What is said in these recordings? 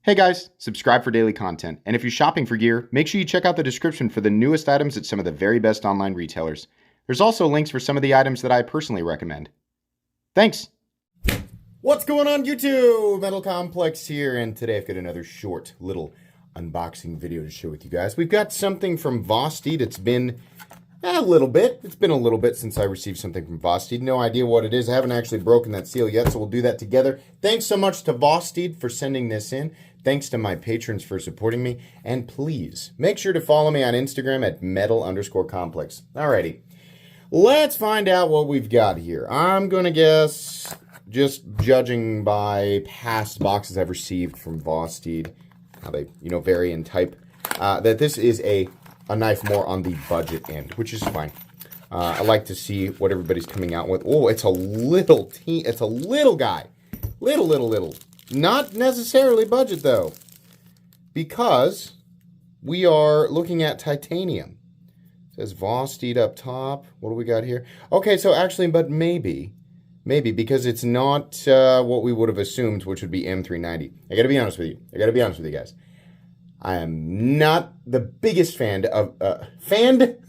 Hey guys, subscribe for daily content. And if you're shopping for gear, make sure you check out the description for the newest items at some of the very best online retailers. There's also links for some of the items that I personally recommend. Thanks! What's going on YouTube? Metal Complex here, and today I've got another short little unboxing video to share with you guys. We've got something from Vosteed. It's been a little bit. It's been a little bit since I received something from Vosteed. No idea what it is. I haven't actually broken that seal yet, so we'll do that together. Thanks so much to Vosteed for sending this in. Thanks to my patrons for supporting me. And please, make sure to follow me on Instagram at metal_complex. Alrighty. Let's find out what we've got here. I'm going to guess, just judging by past boxes I've received from Vosteed, how they, vary in type, that this is a knife more on the budget end, which is fine. I like to see what everybody's coming out with. Oh, it's a little guy. Little. Not necessarily budget, though, because we are looking at titanium. It says Vosteed up top. What do we got here? Okay, so actually, but maybe, because it's not what we would have assumed, which would be M390. I got to be honest with you. Guys. I am not the biggest fan of,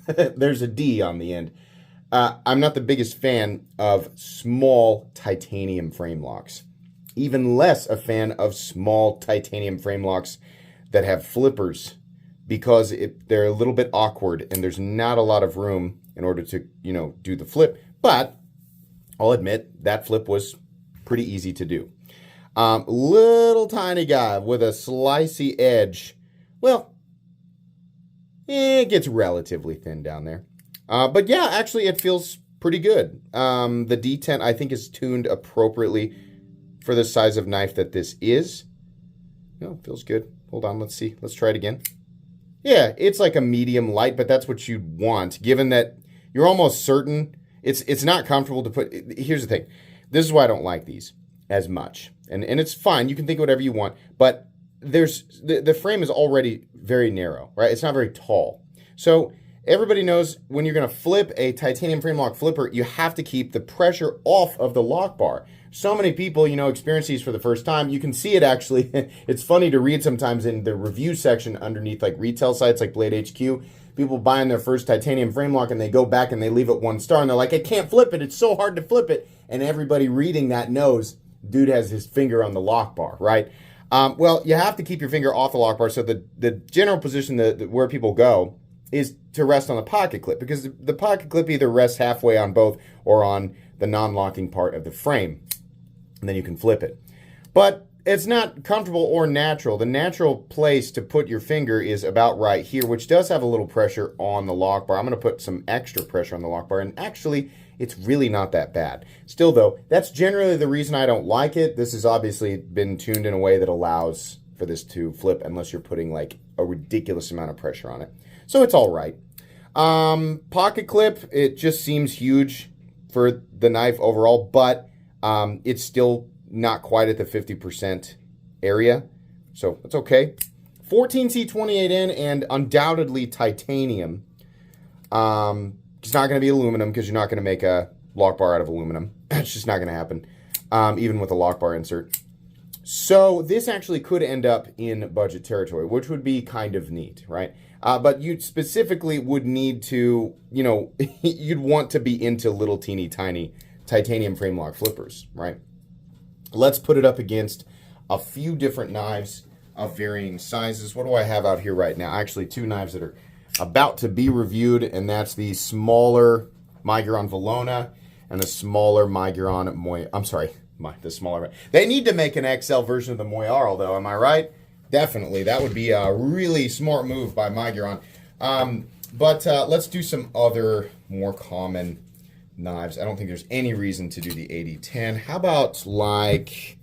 there's a D on the end. I'm not the biggest fan of small titanium frame locks. Even less a fan of small titanium frame locks that have flippers, because they're a little bit awkward and there's not a lot of room in order to, do the flip. But I'll admit that flip was pretty easy to do. Little tiny guy with a slicey edge. Well, it gets relatively thin down there. But yeah, actually it feels pretty good. The D10 I think is tuned appropriately for the size of knife that this is. No, feels good. Hold on, let's see. Let's try it again. Yeah, it's like a medium light, but that's what you'd want, given that you're almost certain it's not comfortable to put. Here's the thing. This is why I don't like these as much. And it's fine. You can think whatever you want, but the frame is already very narrow, right? It's not very tall. So everybody knows when you're going to flip a titanium frame lock flipper, you have to keep the pressure off of the lock bar. So many people, experience these for the first time. You can see it actually. It's funny to read sometimes in the review section underneath like retail sites like Blade HQ. People buying their first titanium frame lock and they go back and they leave it 1 star and they're like, I can't flip it. It's so hard to flip it. And everybody reading that knows dude has his finger on the lock bar, right? Well, you have to keep your finger off the lock bar. So the general position where people go is to rest on the pocket clip, because the pocket clip either rests halfway on both or on the non-locking part of the frame. And then you can flip it. But it's not comfortable or natural. The natural place to put your finger is about right here, which does have a little pressure on the lock bar. I'm going to put some extra pressure on the lock bar, and actually, it's really not that bad. Still, though, that's generally the reason I don't like it. This has obviously been tuned in a way that allows for this to flip unless you're putting like a ridiculous amount of pressure on it. So it's all right. Pocket clip, it just seems huge for the knife overall, but it's still not quite at the 50% area, so it's okay. 14C28N and undoubtedly titanium. It's not going to be aluminum because you're not going to make a lock bar out of aluminum. It's just not going to happen, even with a lock bar insert. So this actually could end up in budget territory, which would be kind of neat, right? But you specifically would need to, you'd want to be into little teeny tiny titanium frame lock flippers, right? Let's put it up against a few different knives of varying sizes. What do I have out here right now? Actually, 2 knives that are about to be reviewed, and that's the smaller Miguron Valona and the smaller Miguron Moy. I'm sorry, the smaller. They need to make an XL version of the Moyarl, though. Am I right? Definitely, that would be a really smart move by Miguron. But let's do some other more common knives. I don't think there's any reason to do the 8010. How about like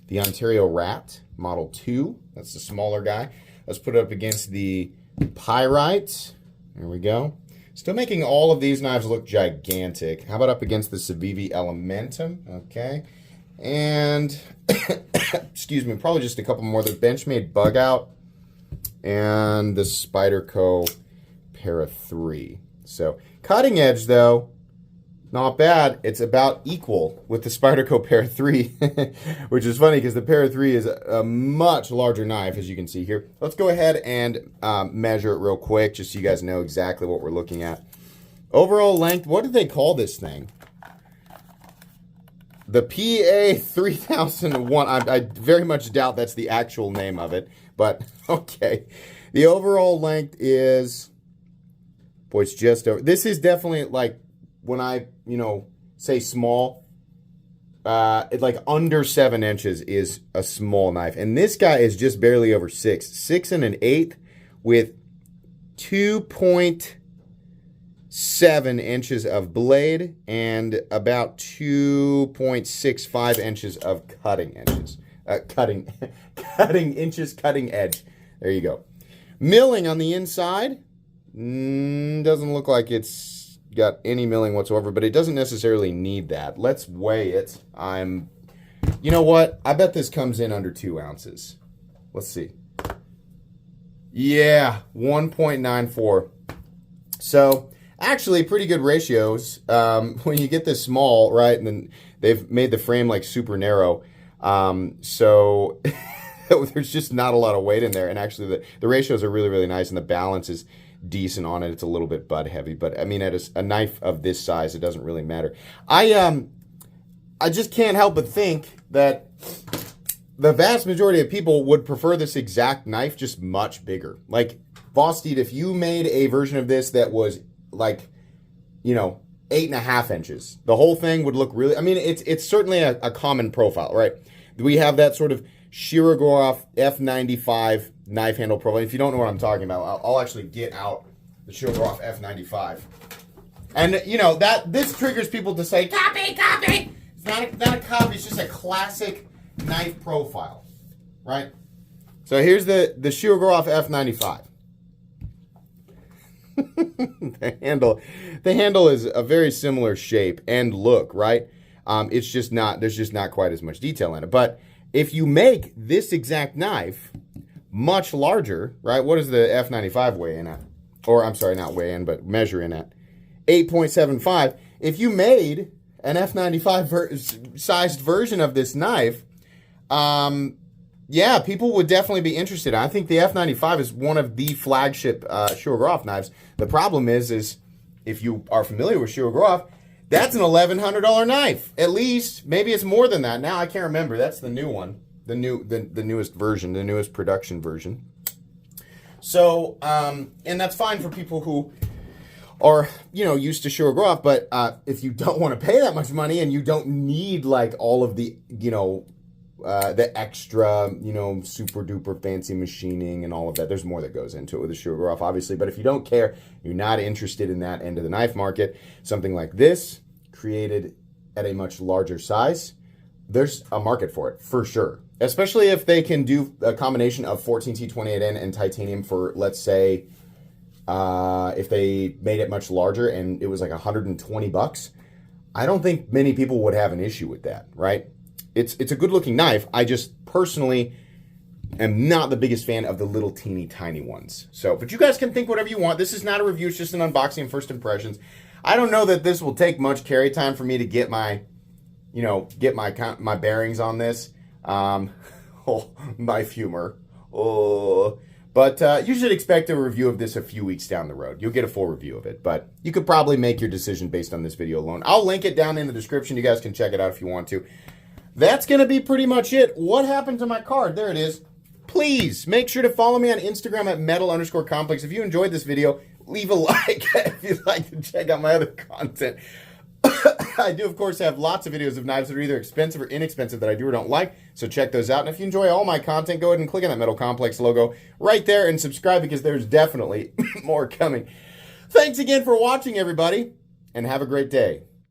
the Ontario Rat Model 2? That's the smaller guy. Let's put it up against the Pyrite. There we go. Still making all of these knives look gigantic. How about up against the Civivi Elementum? Okay. And, excuse me, probably just a couple more. The Benchmade Bug Out and the Spyderco Para 3. So, cutting edge, though. Not bad. It's about equal with the Spyderco Para 3, which is funny because the Para 3 is a much larger knife, as you can see here. Let's go ahead and measure it real quick, just so you guys know exactly what we're looking at. Overall length, what did they call this thing? The PA 3001. I very much doubt that's the actual name of it, but okay. The overall length is, boy, it's just over. This is definitely like, when I, say small, it's like under 7 inches is a small knife. And this guy is just barely over 6. 6 and an eighth with 2.7 inches of blade and about 2.65 inches of cutting inches. Cutting edge. There you go. Milling on the inside. Doesn't look like it's got any milling whatsoever, but it doesn't necessarily need that. Let's weigh it. You know what? I bet this comes in under 2 ounces. Let's see. Yeah, 1.94. So, actually, pretty good ratios. When you get this small, right, and then they've made the frame like super narrow. So, there's just not a lot of weight in there. And actually, the ratios are really, really nice, and the balance is decent on it. It's a little bit butt heavy, but I mean, at a knife of this size, it doesn't really matter. I just can't help but think that the vast majority of people would prefer this exact knife just much bigger. Like Vosteed, if you made a version of this that was like, 8.5 inches, the whole thing would look really, I mean, it's certainly a common profile, right? We have that sort of Shirogorov F95 knife handle profile. If you don't know what I'm talking about, I'll actually get out the Shirogorov F95. And, that this triggers people to say, copy! It's not a copy, it's just a classic knife profile, right? So here's the Shirogorov F95. The handle is a very similar shape and look, right? It's just not, there's just not quite as much detail in it. But if you make this exact knife much larger, right? What does the F95 weigh in at? Or, I'm sorry, not weigh in, but measure in at. 8.75. If you made an F95 sized version of this knife, yeah, people would definitely be interested. I think the F95 is one of the flagship Shirogorov knives. The problem is if you are familiar with Shirogorov, that's an $1,100 knife, at least. Maybe it's more than that. Now I can't remember. That's the new one, the newest version, the newest production version. So, and that's fine for people who are, used to Shirogorov. But if you don't want to pay that much money and you don't need like all of the, the extra, super duper fancy machining and all of that. There's more that goes into it with a Shirogorov, obviously. But if you don't care, you're not interested in that end of the knife market, something like this, created at a much larger size, there's a market for it, for sure. Especially if they can do a combination of 14T28N and titanium for, let's say, if they made it much larger and it was like $120. I don't think many people would have an issue with that, right? It's a good looking knife. I just personally am not the biggest fan of the little teeny tiny ones. So, but you guys can think whatever you want. This is not a review. It's just an unboxing and first impressions. I don't know that this will take much carry time for me to get my, my bearings on this. Knife humor. But you should expect a review of this a few weeks down the road. You'll get a full review of it, but you could probably make your decision based on this video alone. I'll link it down in the description. You guys can check it out if you want to. That's going to be pretty much it. What happened to my card? There it is. Please make sure to follow me on Instagram at metal_complex. If you enjoyed this video, leave a like if you'd like to check out my other content. I do, of course, have lots of videos of knives that are either expensive or inexpensive that I do or don't like, so check those out. And if you enjoy all my content, go ahead and click on that Metal Complex logo right there and subscribe because there's definitely more coming. Thanks again for watching, everybody, and have a great day.